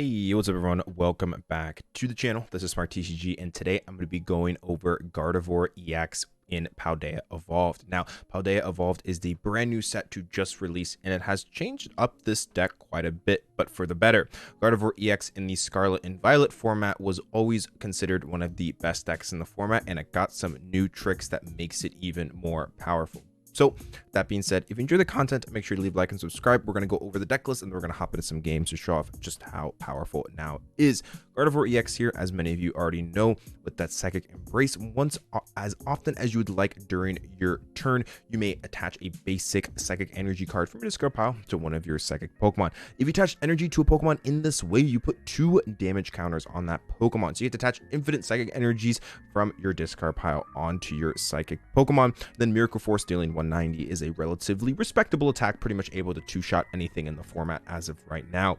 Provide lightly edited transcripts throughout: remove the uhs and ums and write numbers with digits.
Hey, what's up everyone? Welcome back to the channel. This is Smart TCG, and today I'm going to be going over Gardevoir EX in Paldea Evolved. Now, Paldea Evolved is the brand new set to just release, and it has changed up this deck quite a bit, but for the better. Gardevoir EX in the Scarlet and Violet format was always considered one of the best decks in the format, and it got some new tricks that makes it even more powerful. So that being said, if you enjoy the content, make sure to leave a like and subscribe. We're going to go over the deck list and we're going to hop into some games to show off just how powerful it now is. Gardevoir EX here, as many of you already know, with that Psychic Embrace. Once as often as you would like during your turn, you may attach a basic Psychic Energy card from your discard pile to one of your Psychic Pokemon. If you attach energy to a Pokemon in this way, you put 2 damage counters on that Pokemon. So you have to attach infinite Psychic Energies from your discard pile onto your Psychic Pokemon. Then Miracle Force, dealing 190, is a relatively respectable attack, pretty much able to two-shot anything in the format as of right now.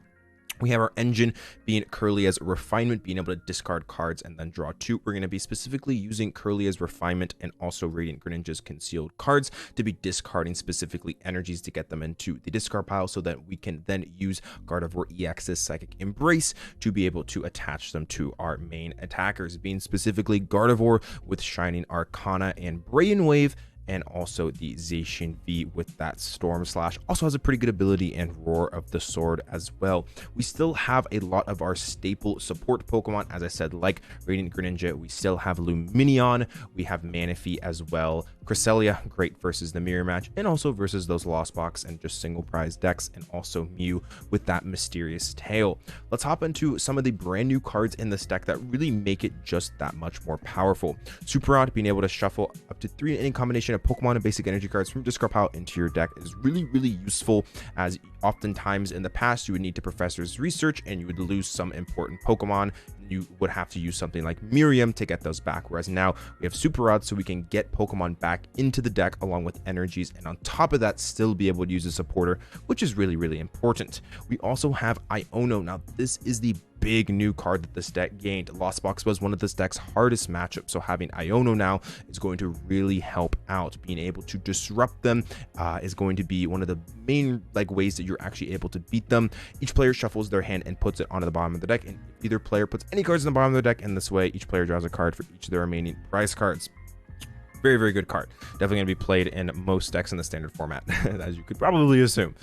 We have our engine being Kirlia's Refinement, being able to discard cards and then draw 2. We're going to be specifically using Kirlia's Refinement and also Radiant Greninja's Concealed cards to be discarding specifically energies to get them into the discard pile so that we can then use Gardevoir EX's Psychic Embrace to be able to attach them to our main attackers, being specifically Gardevoir with Shining Arcana and Brainwave, and also the Zacian V with that Storm Slash. Also has a pretty good ability and Roar of the Sword as well. We still have a lot of our staple support Pokemon, as I said, like Radiant Greninja. We still have Lumineon. We have Manaphy as well. Cresselia, great versus the mirror match, and also versus those Lost Box and just single prize decks, and also Mew with that Mysterious Tail. Let's hop into some of the brand new cards in this deck that really make it just that much more powerful. Super Rod, being able to shuffle up to 3 in any combination of Pokemon and basic energy cards from discard pile into your deck is really useful, as oftentimes in the past you would need to Professor's Research and you would lose some important Pokemon. You would have to use something like Miriam to get those back, whereas now we have Super Rod, so we can get Pokemon back into the deck along with energies, and on top of that still be able to use a supporter, which is really important. We also have Iono. Now this is the big new card that this deck gained. Lost Box was one of this deck's hardest matchups, so having Iono now is going to really help out. Being able to disrupt them is going to be one of the main ways that you're actually able to beat them. Each player shuffles their hand and puts it onto the bottom of the deck, and either player puts any cards in the bottom of the deck, and this way each player draws a card for each of their remaining prize cards. Very good card. Definitely going to be played in most decks in the standard format, as you could probably assume.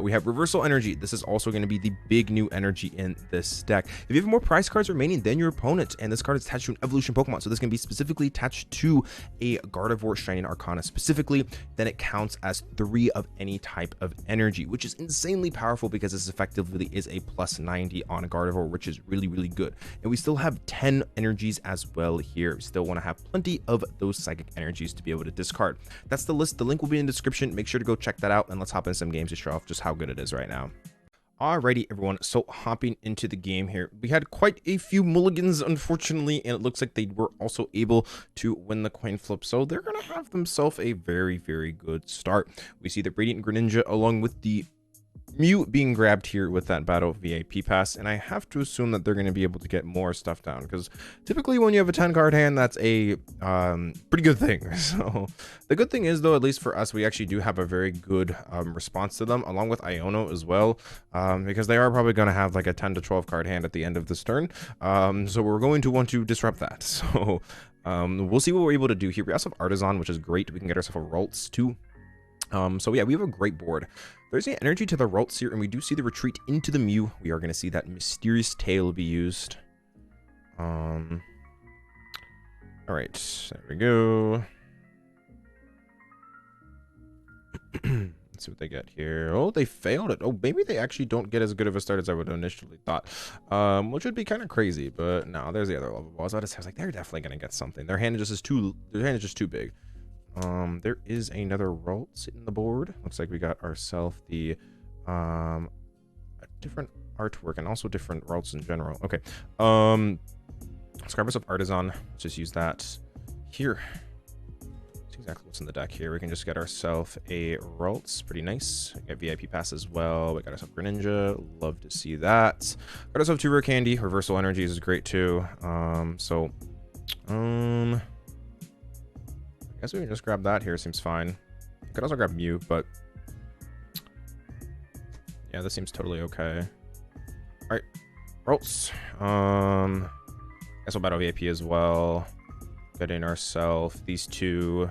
We have Reversal Energy. This is also going to be the big new energy in this deck. If you have more prize cards remaining than your opponent, and this card is attached to an evolution Pokemon, so this can be specifically attached to a Gardevoir Shining Arcana specifically, then it counts as 3 of any type of energy, which is insanely powerful because this effectively is a plus 90 on a Gardevoir, which is really good. And we still have 10 energies as well here. We still want to have plenty of those psychic energies to be able to discard. That's the list. The link will be in the description. Make sure to go check that out, and let's hop in some games to show off just how good it is right now. Alrighty everyone, so hopping into the game here, we had quite a few mulligans unfortunately, and it looks like they were also able to win the coin flip, so they're gonna have themselves a very good start. We see the Radiant Greninja along with the Mew being grabbed here with that Battle VIP Pass, and I have to assume that they're going to be able to get more stuff down, because typically when you have a 10 card hand, that's a pretty good thing. So the good thing is, though, at least for us, we actually do have a very good response to them, along with Iono as well, because they are probably going to have like a 10 to 12 card hand at the end of this turn, so we're going to want to disrupt that. So we'll see what we're able to do here. We also have Artazon, which is great. We can get ourselves a Ralts too. So yeah, we have a great board. There's an energy to the Ralts here, and we do see the retreat into the Mew. We are going to see that Mysterious Tail be used. All right, there we go. Let's see what they get here. Oh, they failed it. Oh, maybe they actually don't get as good of a start as I would initially thought, which would be kind of crazy. But no, there's the other level balls. I was like, they're definitely going to get something. Their hand is just too big. There is another Ralts in the board. Looks like we got ourselves the a different artwork and also different Ralts in general. Okay. Let's grab ourselves Artazon. Let's just use that here. That's exactly what's in the deck here. We can just get ourselves a Ralts. Pretty nice. We got VIP Pass as well. We got ourselves Greninja. Love to see that. Got ourselves 2 Rare Candy. Reversal Energies is great too. I guess we can just grab that here. Seems fine. I could also grab Mew, but yeah, this seems totally okay. All right, Ralts. Guess we'll Battle VIP as well. Getting ourselves these two.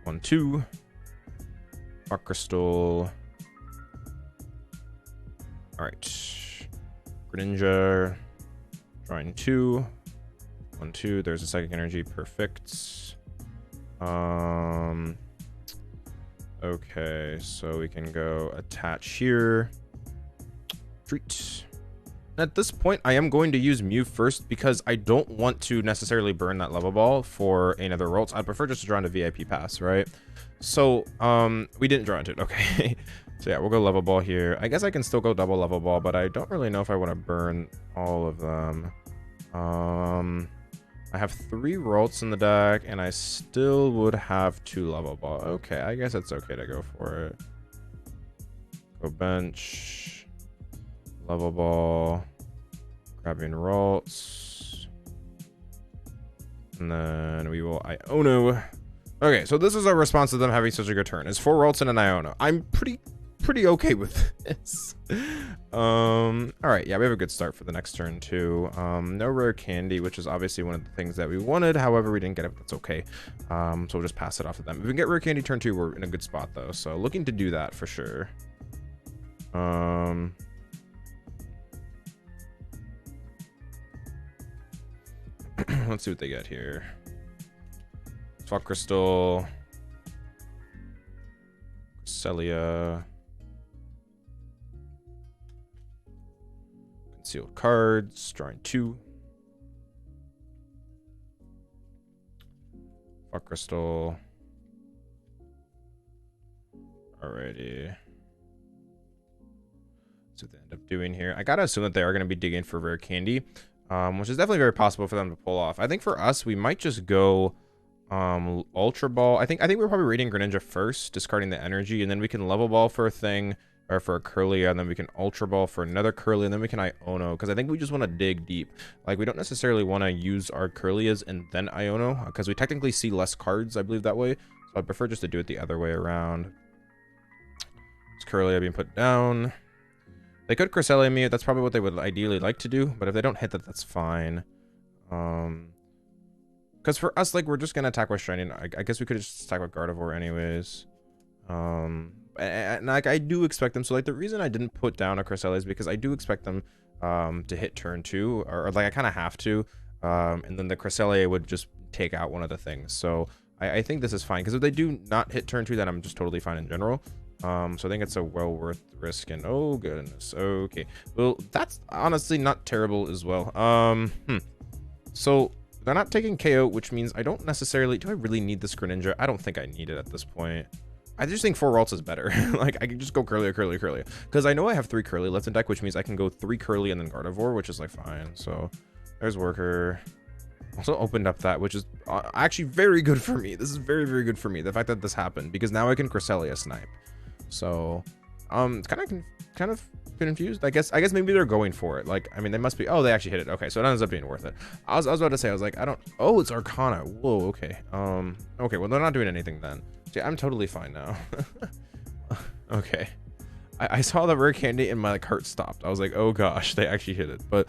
1, 2. Fog Crystal. Alright. Greninja. Drawing 2. 1, 2. There's a Psychic Energy. Perfect. Okay, so we can go attach here. Treat. At this point, I am going to use Mew first because I don't want to necessarily burn that level ball for another Ralts. I'd prefer just to draw into VIP pass, right? So, we didn't draw into it. Okay. So yeah, we'll go level ball here. I guess I can still go double level ball, but I don't really know if I want to burn all of them. I have 3 Ralts in the deck, and I still would have 2 level ball. Okay, I guess it's okay to go for it. Go bench. Level ball. Grabbing Ralts. And then we will Iono. Okay, so this is our response to them having such a good turn. It's 4 Ralts and an Iono. I'm pretty okay with this. All right, yeah, we have a good start for the next turn too. No rare candy, which is obviously one of the things that we wanted. However, we didn't get it, but that's okay. So we'll just pass it off to them. If we can get rare candy turn 2, we're in a good spot though. So looking to do that for sure. Let's see what they get here. Fog Crystal. Cresselia. Concealed cards. Drawing 2. Fog Crystal. Alrighty. That's what they end up doing here. I gotta assume that they are going to be digging for rare candy, which is definitely very possible for them to pull off. I think for us, we might just go Ultra Ball. I think we're probably Radiant Greninja first, discarding the energy, and then we can level ball for a thing, or for a Kirlia, and then we can Ultra Ball for another Kirlia, and then we can Iono, because I think we just want to dig deep. Like, we don't necessarily want to use our Kirlias and then Iono, because we technically see less cards, I believe, that way. So I prefer just to do it the other way around. It's Kirlia being put down. They could Cresselia me. That's probably what they would ideally like to do, but if they don't hit that, that's fine. Because for us, like, we're just gonna attack with Shining. I guess we could just attack with Gardevoir anyways. And like, I do expect them. So like, the reason I didn't put down a Cresselia is because I do expect them to hit turn 2, or like I kind of have to. And then the Cresselia would just take out one of the things. So I think this is fine, because if they do not hit turn 2, then I'm just totally fine in general. So I think it's a well worth risk. And oh goodness, okay, well, that's honestly not terrible as well. So they're not taking KO, which means I don't necessarily, do I really need this Greninja? I don't think I need it at this point. I just think 4 Ralts is better. Like, I can just go Kirlia, because I know I have 3 Kirlia left in deck, which means I can go 3 Kirlia and then Gardevoir, which is like fine. So there's Worker. Also opened up that, which is actually very good for me. This is very, very good for me, the fact that this happened, because now I can Cresselia snipe. So it's kind of confused. I guess maybe they're going for it. Like, I mean, they must be. Oh, they actually hit it. Okay, so it ends up being worth it. I was about to say, I was like, I don't. Oh, it's Arcana. Whoa. Okay. Okay. Well, they're not doing anything then. See, I'm totally fine now. Okay. I saw the rare candy and my like heart stopped. I was like, oh gosh, they actually hit it. But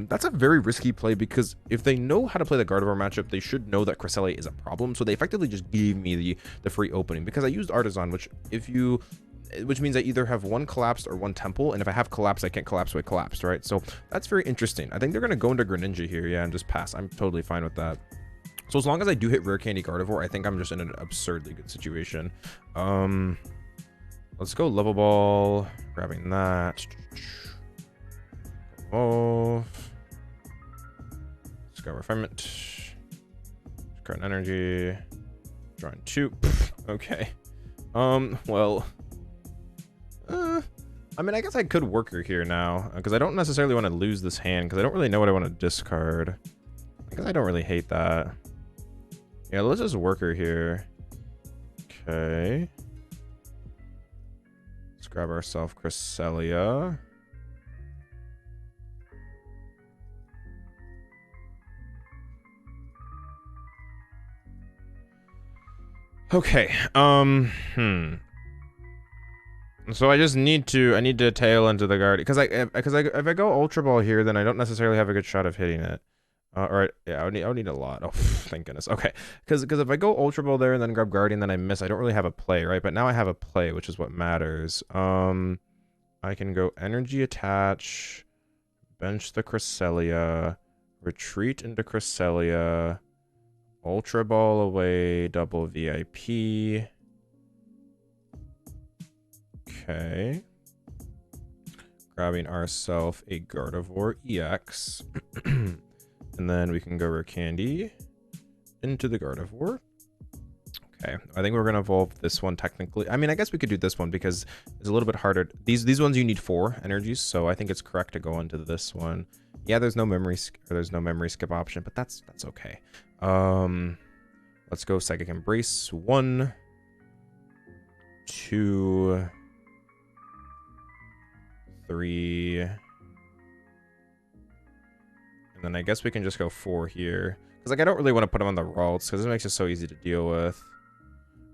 that's a very risky play, because if they know how to play the Gardevoir matchup, they should know that Cresselia is a problem. So they effectively just gave me the free opening, because I used Artazon, which means I either have 1 Collapsed or 1 Temple, and if I have Collapsed, I can't Collapse with Collapsed, right? So that's very interesting. I think they're gonna go into Greninja here, yeah, and just pass. I'm totally fine with that. So as long as I do hit rare candy Gardevoir, I think I'm just in an absurdly good situation. Let's go level ball, grabbing that. Evolve. Let's go refinement. Current energy. Drawing 2. Okay. Well. I mean, I guess I could Worker here now, because I don't necessarily want to lose this hand, because I don't really know what I want to discard. I guess I don't really hate that. Yeah, let's just Worker here. Okay. Let's grab ourselves Cresselia. Okay. So I just need to tail into the guard because if I go Ultra Ball here, then I don't necessarily have a good shot of hitting it. Yeah, I would need a lot. Oh, thank goodness. Okay, because if I go Ultra Ball there and then grab Guardian, then I miss. I don't really have a play, right? But now I have a play, which is what matters. I can go Energy Attach, bench the Cresselia, retreat into Cresselia, Ultra Ball away, double VIP. Okay. Grabbing ourselves a Gardevoir EX. And then we can go Rare Candy into the Gardevoir. Okay, I think we're going to evolve this one technically. I mean, I guess we could do this one because it's a little bit harder. These ones you need 4 energies, so I think it's correct to go into this one. Yeah, there's no memory skip option, but that's okay. Let's go Psychic Embrace. 1, 2, 3, and then I guess we can just go 4 here because like I don't really want to put them on the Ralts because it makes it so easy to deal with.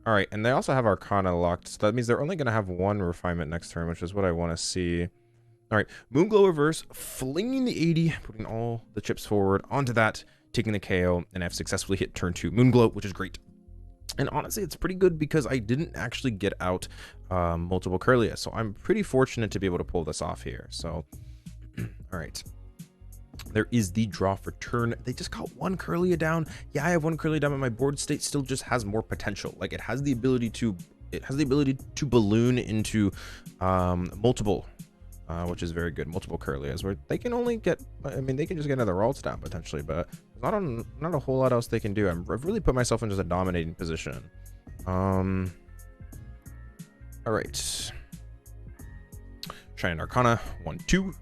All right, and they also have Arcana locked, so that means they're only going to have 1 refinement next turn, which is what I want to see. All right, Moonglow reverse, flinging the 80, putting all the chips forward onto that, taking the KO, and I've successfully hit turn 2 Moonglow, which is great. And honestly, it's pretty good because I didn't actually get out multiple Kirlia, so I'm pretty fortunate to be able to pull this off here. So, all right. There is the draw for turn. They just got 1 Kirlia down. Yeah, I have 1 Kirlia down, but my board state still just has more potential. Like it has the ability to balloon into multiple, which is very good. Multiple Kirlias where they can only get. I mean, they can just get another Ralts down potentially, but there's not a whole lot else they can do. I've really put myself in just a dominating position. All right. Shining Arcana 1, 2.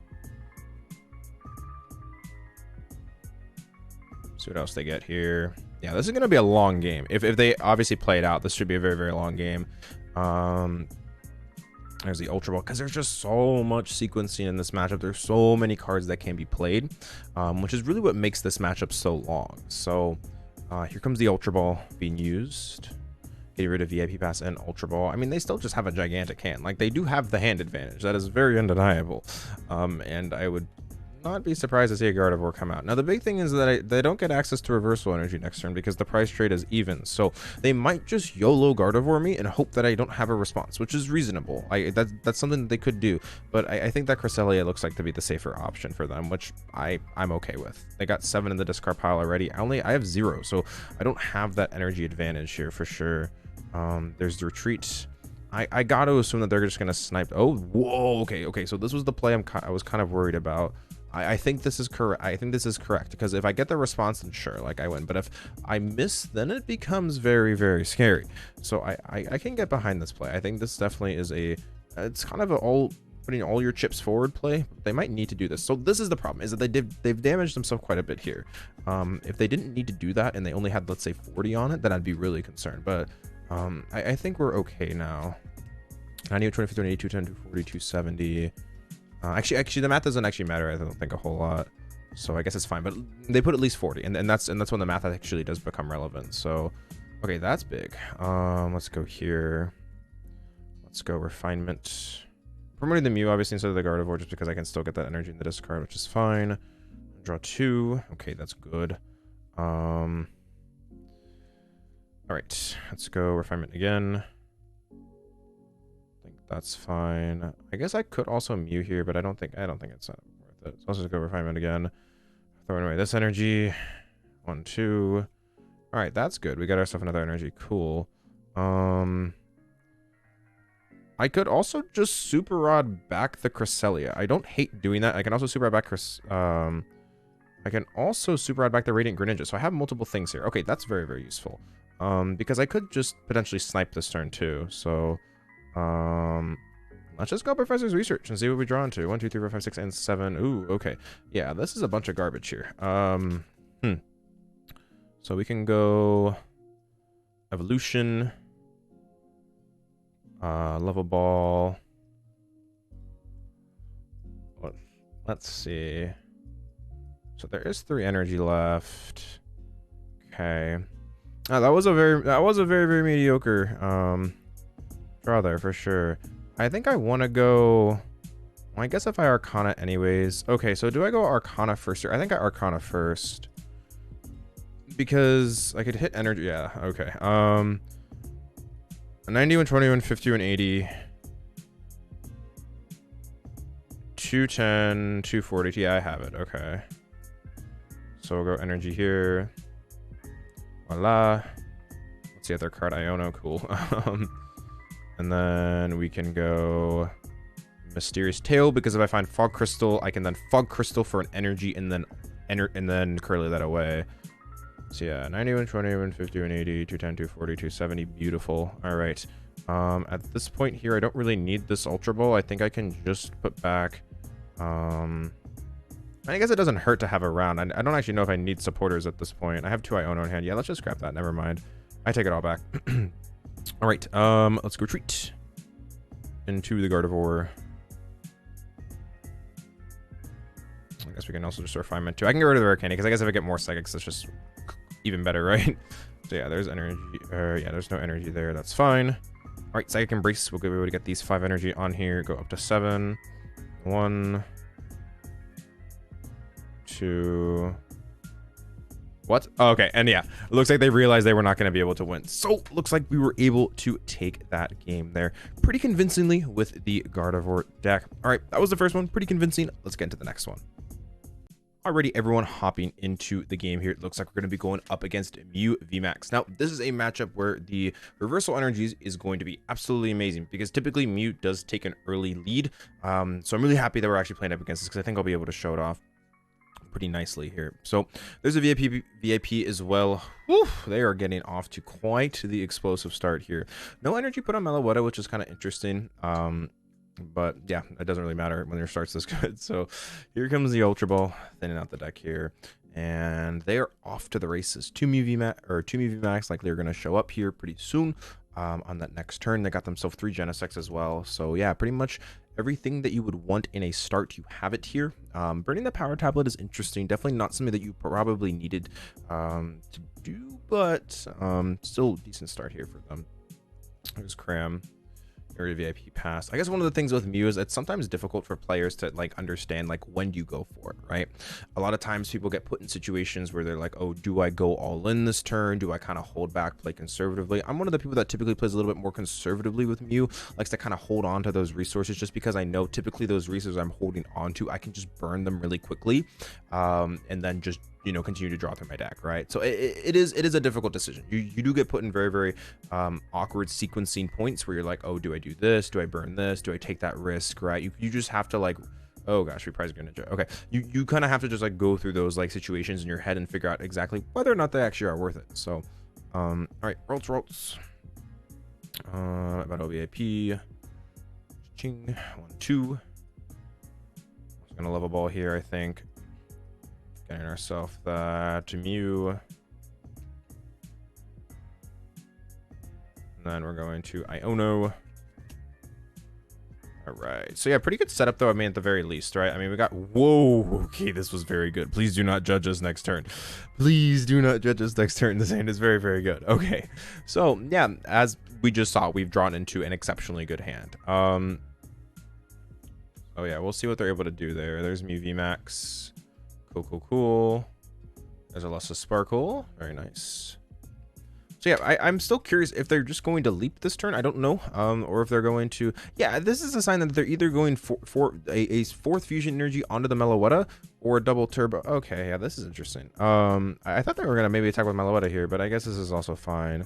See what else they get here. Yeah, this is going to be a long game. If they obviously play it out, this should be a very, very long game. There's the Ultra Ball, because there's just so much sequencing in this matchup. There's so many cards that can be played, which is really what makes this matchup so long. So here comes the Ultra Ball being used. Get rid of VIP Pass and Ultra Ball. I mean, they still just have a gigantic hand. Like, they do have the hand advantage. That is very undeniable. And I would not be surprised to see a Gardevoir come out. Now, the big thing is that they don't get access to reversal energy next turn because the price trade is even. So they might just YOLO Gardevoir me and hope that I don't have a response, which is reasonable. That's something that they could do. But I think that Cresselia looks like to be the safer option for them, which I'm okay with. They got 7 in the discard pile already. I have 0, so I don't have that energy advantage here for sure. There's the retreat. I got to assume that they're just gonna snipe. Oh, whoa, okay. So this was the play I was kind of worried about. I think this is correct. I think this is correct because if I get the response, then sure, like I win. But if I miss, then it becomes very, very scary. So I can get behind this play. I think this definitely is it's kind of putting all your chips forward play. They might need to do this. So this is the problem, is that they've damaged themselves quite a bit here. If they didn't need to do that and they only had, let's say, 40 on it, then I'd be really concerned. But I think we're okay now. 98, 24, 82, 10, 240, 270. Actually, the math doesn't actually matter. I don't think a whole lot, so I guess it's fine. But they put at least 40, and that's when the math actually does become relevant. So, okay, that's big. Let's go here. Let's go refinement. Promoting the Mew obviously instead of the Gardevoir, just because I can still get that energy in the discard, which is fine. Draw 2. Okay, that's good. All right, let's go refinement again. That's fine. I guess I could also Mew here, but I don't think it's worth it. So let's just go refinement again. Throwing away this energy. 1, 2. All right, that's good. We got ourselves another energy. Cool. I could also just Super Rod back the Cresselia. I don't hate doing that. I can also Super Rod back I can also Super Rod back the Radiant Greninja. So I have multiple things here. Okay, that's very, very useful. Because I could just potentially snipe this turn too. So let's just go Professor's Research and see what we draw into. 1, 2, 3, 4, 5, 6, and 7. Ooh, okay. Yeah, this is a bunch of garbage here. So we can go Evolution, Level Ball. Let's see. So there is 3 energy left. Okay. That was a very, very mediocre draw there for sure. I think I want to go... Well, I guess if I Arcana anyways. Okay, so do I go Arcana first here? I think I Arcana first. Because I could hit energy. Yeah, okay. A 90, 120, 50, 180. 210, 240. Yeah, I have it. Okay. So we'll go energy here. Voila. What's the other card? Iono. Cool. And then we can go Mysterious Tail, because if I find Fog Crystal, I can then Fog Crystal for an energy and then curly that away. So yeah, 90, 120, 150, 180, 210, 240, 270. Beautiful. All right. At this point here, I don't really need this Ultra Ball. I think I can just put back... I guess it doesn't hurt to have a round. I don't actually know if I need supporters at this point. I have 2 Iono in hand. Yeah, let's just scrap that. Never mind. I take it all back. All right. Let's go retreat into the Gardevoir. I guess we can also just refinement too. I can get rid of the Rare Candy, because I guess if I get more Psychics, it's just even better, right? So yeah, there's energy. Yeah, there's no energy there. That's fine. All right, Psychic Embrace. We'll be able to get these 5 energy on here. Go up to 7. 1, 2. What? Oh, okay, and yeah, it looks like they realized they were not going to be able to win. So looks like we were able to take that game there pretty convincingly with the Gardevoir deck. All right, that was the first one. Pretty convincing. Let's get into the next one. Already everyone hopping into the game here. It looks like we're going to be going up against Mew VMAX. Now, this is a matchup where the reversal energies is going to be absolutely amazing, because typically Mew does take an early lead. So I'm really happy that we're actually playing up against this, because I think I'll be able to show it off pretty nicely here. So there's a VIP as well. Woo, they are getting off to quite the explosive start here. No energy put on Meloetta, which is kind of interesting. But yeah, it doesn't really matter when your start's this good. So here comes the Ultra Ball, thinning out the deck here, and they are off to the races. 2 Mew VMAX likely are going to show up here pretty soon. On that next turn, they got themselves 3 Genesects as well. So yeah, pretty much everything that you would want in a start, you have it here. Burning the Power Tablet is interesting. Definitely not something that you probably needed to do, but still a decent start here for them. There's Cram. Area VIP Pass. I guess one of the things with Mew is it's sometimes difficult for players to like understand like when do you go for it, right? A lot of times people get put in situations where they're like, oh, do I go all in this turn? Do I kind of hold back, play conservatively? I'm one of the people that typically plays a little bit more conservatively with Mew, likes to kind of hold on to those resources, just because I know typically those resources I'm holding on to, I can just burn them really quickly, and then just, you know, continue to draw through my deck, right? So it is a difficult decision. You do get put in very awkward sequencing points where you're like, oh, do I do this? Do I burn this? Do I take that risk, right? You just have to like, oh gosh, we prize Greninja. Okay, you kind of have to just like go through those like situations in your head and figure out exactly whether or not they actually are worth it. So all right, Ralts Battle VIP Ching 1 2. I'm gonna level ball here, I think. Getting ourselves that Mew. And then we're going to Iono. All right. So yeah, pretty good setup though, I mean, at the very least, right? I mean, we got... Whoa. Okay, this was very good. Please do not judge us next turn. Please do not judge us next turn. This hand is very good. Okay. So yeah, as we just saw, we've drawn into an exceptionally good hand. Oh yeah, we'll see what they're able to do there. There's Mew VMAX. Cool. There's a loss of Sparkle. Very nice. So yeah, I'm still curious if they're just going to leap this turn. I don't know. Or if they're going to... Yeah, this is a sign that they're either going for a fourth fusion energy onto the Meloetta or a double turbo. Okay, yeah, this is interesting. I thought they were going to maybe attack with Meloetta here, but I guess this is also fine.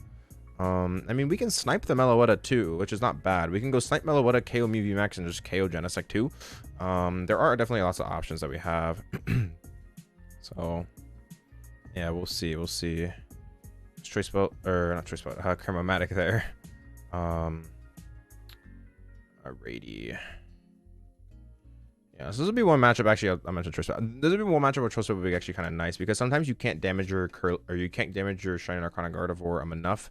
I mean, we can snipe the Meloetta too, which is not bad. We can go snipe Meloetta, KO Mew VMAX, and just KO Genesect too. There are definitely lots of options that we have. So yeah, we'll see. Choice belt, or not choice belt, Chromatic there. Alrighty. Yeah, so this would be one matchup. Actually, I mentioned choice belt. This would be one matchup where choice belt would be actually kind of nice, because sometimes you can't damage your Shining Arcana Gardevoir enough,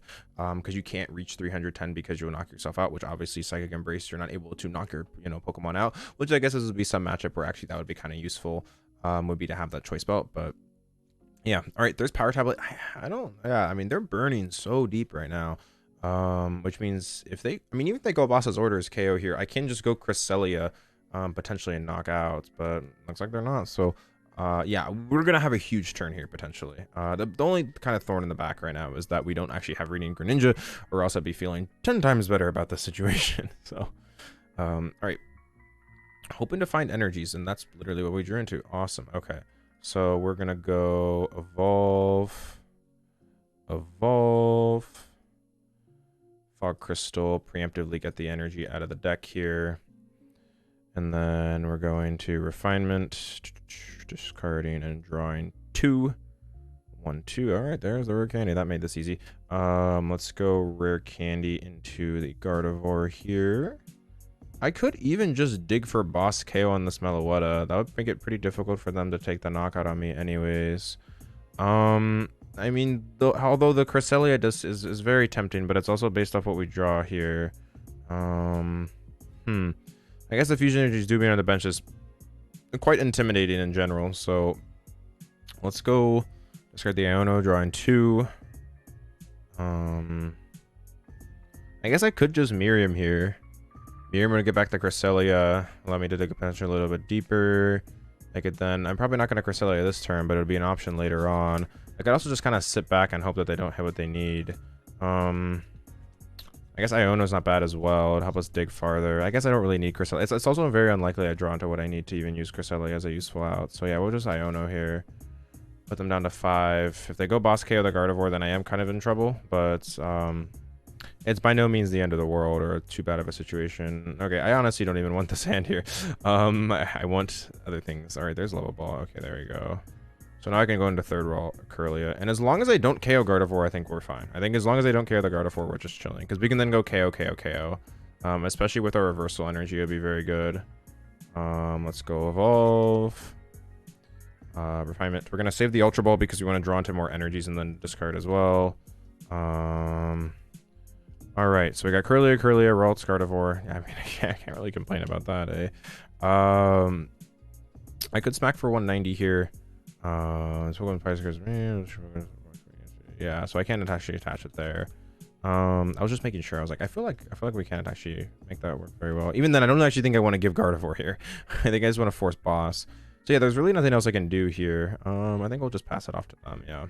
because you can't reach 310 because you'll knock yourself out. Which obviously Psychic Embrace, you're not able to knock your Pokemon out. Which I guess this would be some matchup where actually that would be kind of useful. Would be to have that choice belt, but yeah. All right, there's Power Tablet. I mean, they're burning so deep right now. Which means if they, I mean, even if they go boss's orders KO here, I can just go Cresselia, potentially and knock out, but looks like they're not. So, yeah, we're gonna have a huge turn here potentially. The only kind of thorn in the back right now is that we don't actually have Radiant Greninja, or else I'd be feeling 10 times better about the situation. So, all right, hoping to find energies, and that's literally what we drew into. Awesome. Okay, so we're gonna go evolve. Fog Crystal, preemptively get the energy out of the deck here. And then we're going to Refinement, discarding and drawing 2. 1, 2. All right, there's the Rare Candy. That made this easy. Let's go Rare Candy into the Gardevoir here. I could even just dig for Boss KO on this Meloetta. That would make it pretty difficult for them to take the knockout on me anyways. I mean, although the Cresselia is very tempting, but it's also based off what we draw here. I guess the fusion energies do being on the bench is quite intimidating in general. So let's go discard the Iono, drawing 2. I guess I could just Miriam here. Miriam gonna get back to Cresselia, allow me to dig a potential a little bit deeper. I could then, I'm probably not gonna Cresselia this turn, but it'll be an option later on. I could also just kind of sit back and hope that they don't have what they need. I guess Iono's not bad as well. It'd help us dig farther. I guess I don't really need Cresselia. It's also very unlikely I draw into what I need to even use Cresselia as a useful out. So yeah, we'll just Iono here. Put them down to 5. If they go boss KO the Gardevoir, then I am kind of in trouble. But it's by no means the end of the world or too bad of a situation. Okay, I honestly don't even want this hand here. I want other things. All right, there's Level Ball. Okay, there we go. So now I can go into third roll Kirlia. And as long as I don't KO Gardevoir, I think we're fine. I think as long as I don't KO the Gardevoir, we're just chilling. Because we can then go KO. Especially with our reversal energy, it'd be very good. Let's go evolve. Refinement. We're going to save the Ultra Ball because we want to draw into more energies and then discard as well. Alright, so we got Kirlia, Ralts, Gardevoir. I mean, I can't really complain about that, eh? I could smack for 190 here. Yeah, so I can't actually attach it there. I was just making sure. I was like, I feel like we can't actually make that work very well. Even then, I don't actually think I want to give Gardevoir here. I think I just want to force boss. So yeah, there's really nothing else I can do here. I think we'll just pass it off to them. Yeah,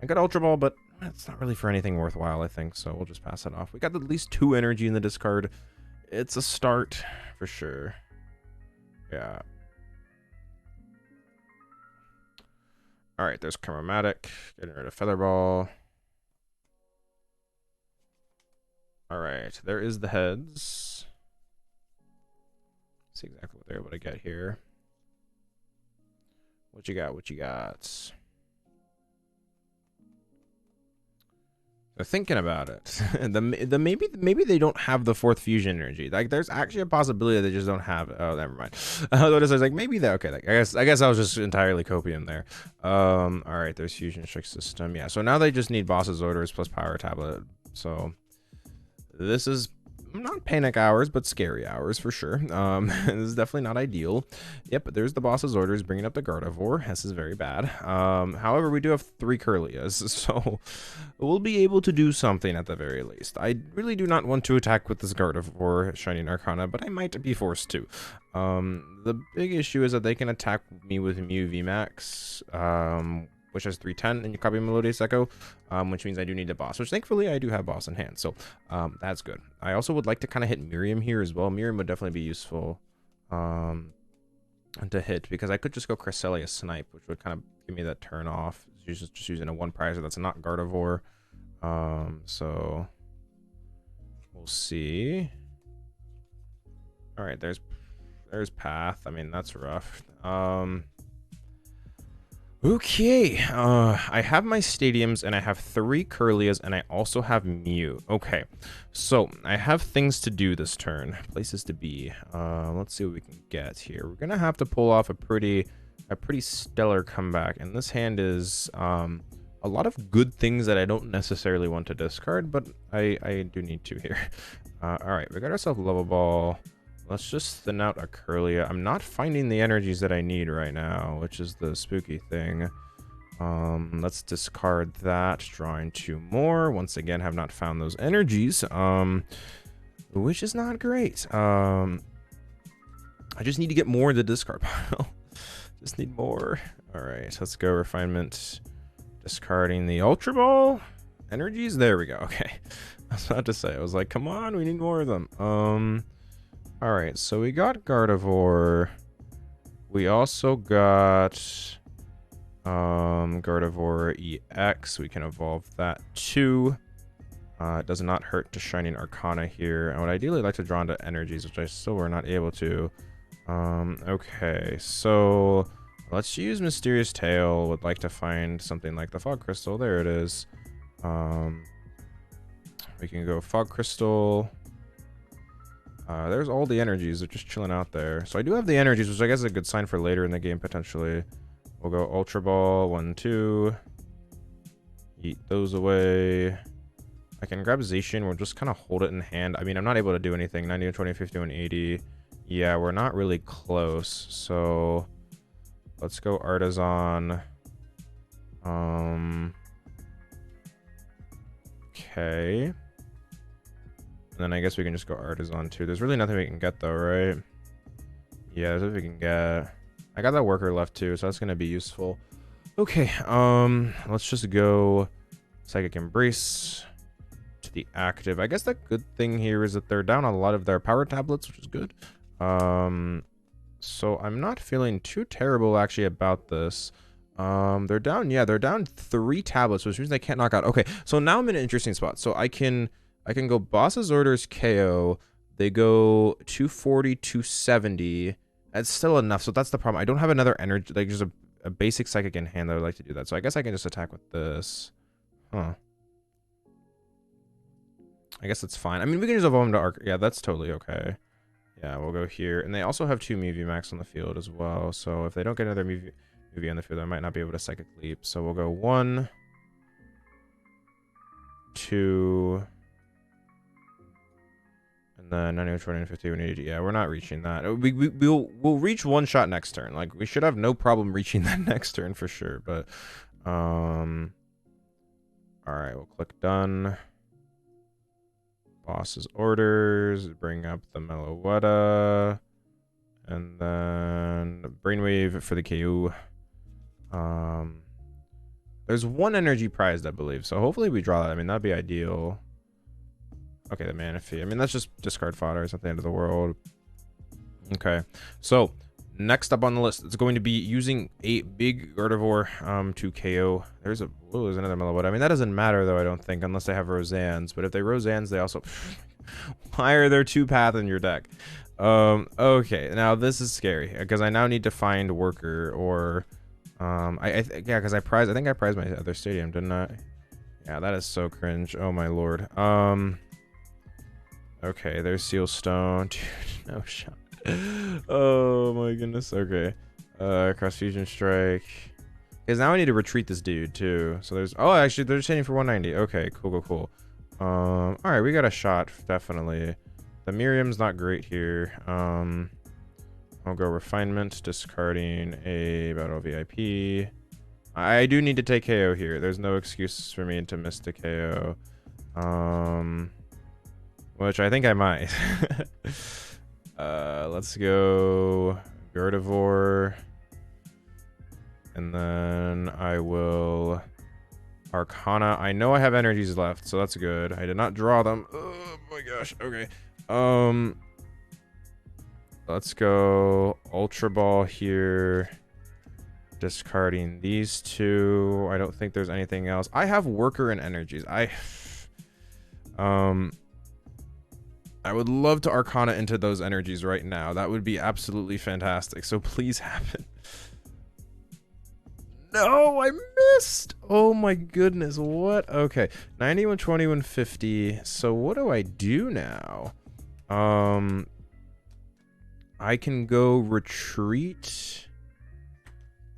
I got Ultra Ball, but it's not really for anything worthwhile, I think. So we'll just pass it off. We got at least 2 energy in the discard. It's a start for sure. Yeah. All right, there's Chromatic, getting rid of Feather Ball. All right, there is the heads. See exactly what they're able to get here. What you got? What you got? They're thinking about it. Maybe they don't have the 4th fusion energy. Like, there's actually a possibility they just don't have it. Oh, never mind. I was like, maybe that. Okay, like, I guess I was just entirely copying there. All right, there's fusion strike system. Yeah, so now they just need boss's orders plus power tablet. So this is not panic hours, but scary hours for sure. This is definitely not ideal. Yep, there's the boss's orders bringing up the Gardevoir. This is very bad. However, we do have 3 Kirlias, so we'll be able to do something at the very least. I really do not want to attack with this Gardevoir Shining Arcana, but I might be forced to. The big issue is that they can attack me with Mew VMAX, which has 310, and you copy Melodious Echo, which means I do need a boss, which thankfully I do have boss in hand, so that's good. I also would like to kind of hit Miriam here as well. Miriam would definitely be useful to hit, because I could just go Cresselia Snipe, which would kind of give me that turn off, just using a 1 prizer that's not Gardevoir. So we'll see. All right, there's Path. I mean, that's rough. Okay, I have my stadiums, and I have 3 Kirlias, and I also have Mew. Okay, so I have things to do this turn, places to be. Let's see what we can get here. We're gonna have to pull off a pretty stellar comeback, and this hand is a lot of good things that I don't necessarily want to discard, but I do need to here. All right, we got ourselves Level Ball. Let's just thin out a Kirlia. I'm not finding the energies that I need right now, which is the spooky thing. Let's discard that, drawing 2 more. Once again, have not found those energies, which is not great. I just need to get more in the discard pile. Just need more. All right, let's go refinement. Discarding the Ultra Ball energies. There we go. Okay, I was about to say, I was like, come on, we need more of them. All right, so we got Gardevoir. We also got Gardevoir EX. We can evolve that too. It does not hurt to Shining Arcana here. I would ideally like to draw into energies, which I still were not able to. Okay, so let's use Mysterious Tail. Would like to find something like the Fog Crystal. There it is. We can go Fog Crystal. There's all the energies. They're just chilling out there. So I do have the energies, which I guess is a good sign for later in the game, potentially. We'll go Ultra Ball, 1, 2. Eat those away. I can grab Zacian. We'll just kind of hold it in hand. I mean, I'm not able to do anything. 90, 20, 50, 180. Yeah, we're not really close. So let's go Artazon. Okay. And then I guess we can just go Artazon too. There's really nothing we can get though, right? Yeah, there's nothing we can get. I got that worker left too, so that's gonna be useful. Okay, let's just go Psychic Embrace to the active. I guess the good thing here is that they're down a lot of their power tablets, which is good. So I'm not feeling too terrible actually about this. They're down, yeah, they're down 3 tablets, which means they can't knock out. Okay, so now I'm in an interesting spot. So I can go Boss's Orders KO. They go 240, 270. That's still enough. So that's the problem. I don't have another energy, like just a basic psychic in hand that I would like to do that. So I guess I can just attack with this. Huh. I guess that's fine. I mean, we can just evolve them to Arc. Yeah, that's totally okay. Yeah, we'll go here. And they also have 2 Mew Max on the field as well. So if they don't get another Mew on the field, I might not be able to Psychic Leap. So we'll go 1, 2... And then 90, 20, 50, 180. Yeah, we're not reaching that. We'll reach 1 shot next turn. Like, we should have no problem reaching that next turn for sure. But, all right, we'll click done. Boss's Orders. Bring up the Meloetta. And then Brainwave for the KO. There's 1 energy prized, I believe. So hopefully we draw that. I mean, that'd be ideal. Okay, the Manaphy. I mean, that's just discard fodder. It's not the end of the world. Okay, so next up on the list, it's going to be using a big Gardevoir to KO. There's another Meloetta. I mean, that doesn't matter, though, I don't think, unless they have Rosans. But if they Rosans, they also... Why are there 2 Path in your deck? Okay, now this is scary, because I now need to find Worker, or... yeah, because I think I prized my other stadium, didn't I? Yeah, that is so cringe. Oh, my lord. Okay, there's Seal Stone. Dude, no shot. Oh my goodness. Okay. Cross Fusion Strike. Because now I need to retreat this dude too. So there's... Oh, actually, they're just hitting for 190. Okay, cool. Alright, we got a shot, definitely. The Miriam's not great here. I'll go Refinement, discarding a Battle VIP. I do need to take KO here. There's no excuse for me to miss the KO. Which I think I might. Let's go Gardevoir. And then I will Arcana. I know I have energies left, so that's good. I did not draw them. Oh my gosh. Okay. Let's go Ultra Ball here. Discarding these 2. I don't think there's anything else. I have Worker and energies. I would love to Arcana into those energies right now. That would be absolutely fantastic. So please happen. No, I missed. Oh my goodness. What? Okay. 90, 120, 150. So what do I do now? I can go retreat.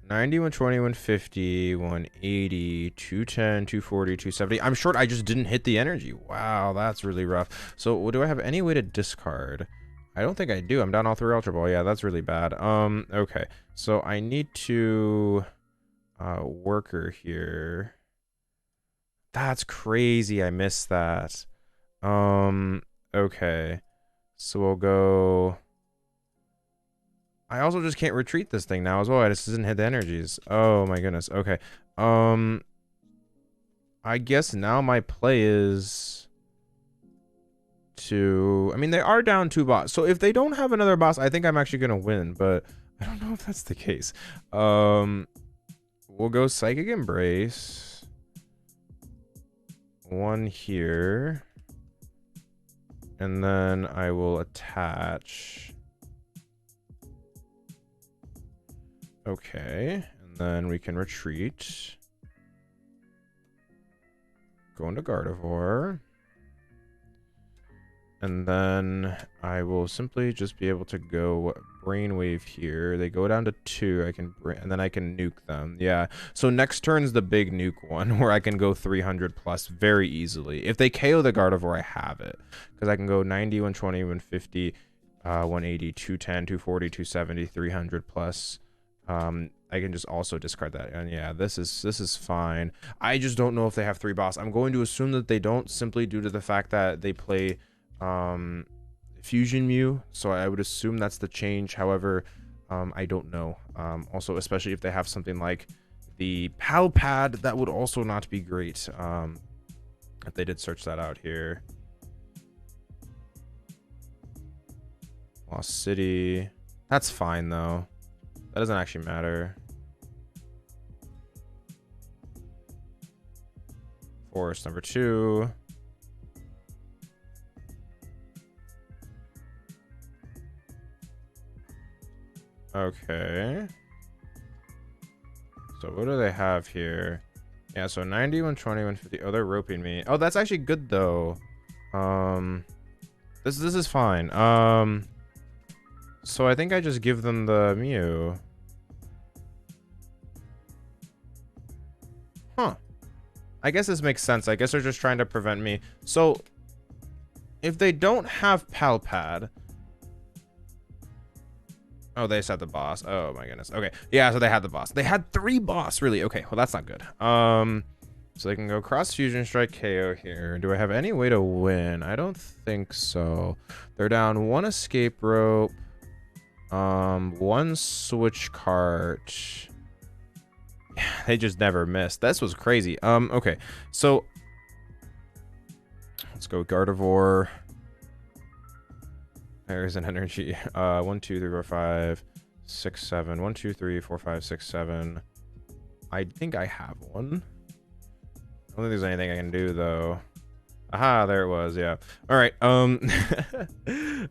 90, 120, 150, 180, 210, 240, 270. I'm short. I just didn't hit the energy. Wow, that's really rough. So do I have any way to discard? I don't think I do. I'm down all 3 Ultra Ball. Yeah, that's really bad. Okay. So I need to worker here. That's crazy. I missed that. Okay. So we'll go. I also just can't retreat this thing now as well. I just didn't hit the energies. Oh my goodness. Okay. I guess now my play is to, I mean, they are down 2 boss. So if they don't have another boss, I think I'm actually going to win, but I don't know if that's the case. We'll go Psychic Embrace. 1 here. And then I will attach. Okay. And then we can retreat. Go into Gardevoir. And then I will simply just be able to go Brainwave here. They go down to 2. And then I can nuke them. Yeah. So next turn's the big nuke one where I can go 300 plus very easily. If they KO the Gardevoir, I have it. Because I can go 90, 120, 150, 180, 210, 240, 270, 300 plus. I can just also discard that. And yeah, this is fine. I just don't know if they have 3 boss. I'm going to assume that they don't, simply due to the fact that they play Fusion Mew, so I would assume that's the change. However, I don't know. Also, especially if they have something like the Pal Pad, that would also not be great. If they did search that out here. Lost City. That's fine though. That doesn't actually matter. Forest number 2. Okay. So what do they have here? Yeah, so 90, 120, 150. Oh, they're roping me. Oh, that's actually good though. This is fine. So I think I just give them the Mew. Huh. I guess this makes sense. I guess they're just trying to prevent me. So if they don't have Pal Pad. Oh, they set the boss. Oh my goodness. Okay. Yeah, so they had the boss. They had 3 boss, really. Okay, well that's not good. So they can go cross fusion strike KO here. Do I have any way to win? I don't think so. They're down 1 escape rope. 1 switch cart. Yeah, they just never missed. This was crazy. Okay. So let's go Gardevoir. There's an energy. 1, 2, 3, 4, 5, 6, 7. 1, 2, 3, 4, 5, 6, 7. I think I have one. I don't think there's anything I can do though. Aha, there it was. Yeah. All right.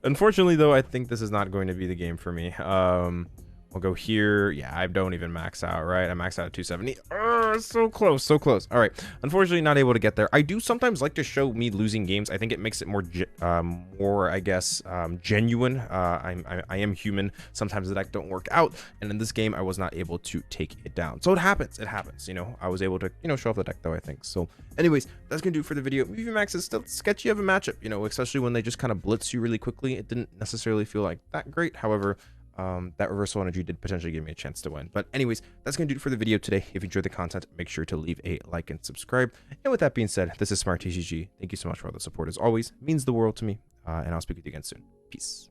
Unfortunately though, I think this is not going to be the game for me. We'll go here. Yeah, I don't even max out, right? I max out at 270. Oh, so close, so close. All right. Unfortunately, not able to get there. I do sometimes like to show me losing games. I think it makes it more, I guess, genuine. I am human. Sometimes the deck don't work out. And in this game, I was not able to take it down. So it happens. It happens. You know, I was able to, show off the deck, though, I think. So anyways, that's going to do it for the video. Mew Max is still sketchy of a matchup, especially when they just kind of blitz you really quickly. It didn't necessarily feel like that great. However, that reversal energy did potentially give me a chance to win. But anyways, that's going to do it for the video today. If you enjoyed the content, make sure to leave a like and subscribe. And with that being said, this is Smart TCG. Thank you so much for all the support as always. It means the world to me. And I'll speak with you again soon. Peace.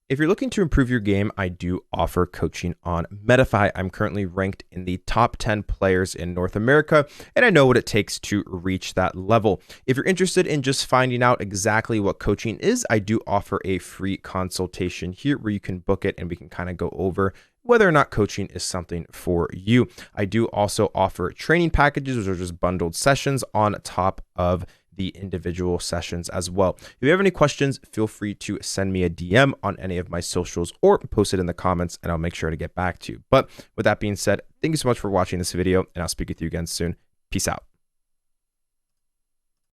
If you're looking to improve your game, I do offer coaching on Metafy. I'm currently ranked in the top 10 players in North America, and I know what it takes to reach that level. If you're interested in just finding out exactly what coaching is, I do offer a free consultation here where you can book it and we can kind of go over whether or not coaching is something for you. I do also offer training packages, which are just bundled sessions on top of the individual sessions as well. If you have any questions, feel free to send me a DM on any of my socials or post it in the comments and I'll make sure to get back to you. But with that being said, thank you so much for watching this video and I'll speak with you again soon. Peace out.